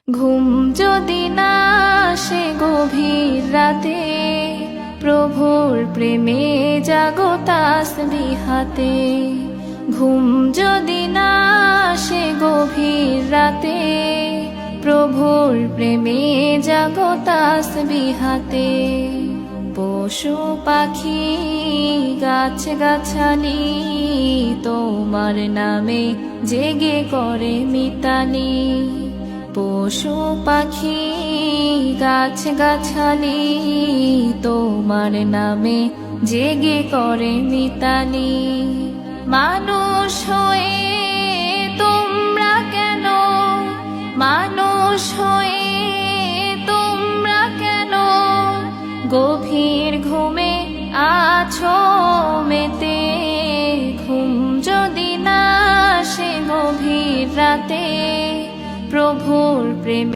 ঘুম যদি না আসে গভীর রাতে, প্রভুর প্রেমে জাগো তাসবিহ হাতে। ঘুম যদি না আসে গভীর রাতে, প্রভুর প্রেমে জাগো তাসবিহ হাতে। পশু পাখি গাছ গাছালি তোমার নামে জেগে করে মিতালি। পশু পাখি গাছ গাছালি তোমার নামে জেগে করে মিতালি। মানুষ হয়ে তোমরা কেন, মানুষ হয়ে তোমরা কেন গভীর ঘুমে আছো মেতে। ঘুম যদি না আসে গভীর রাতে, প্রভুর প্রেমে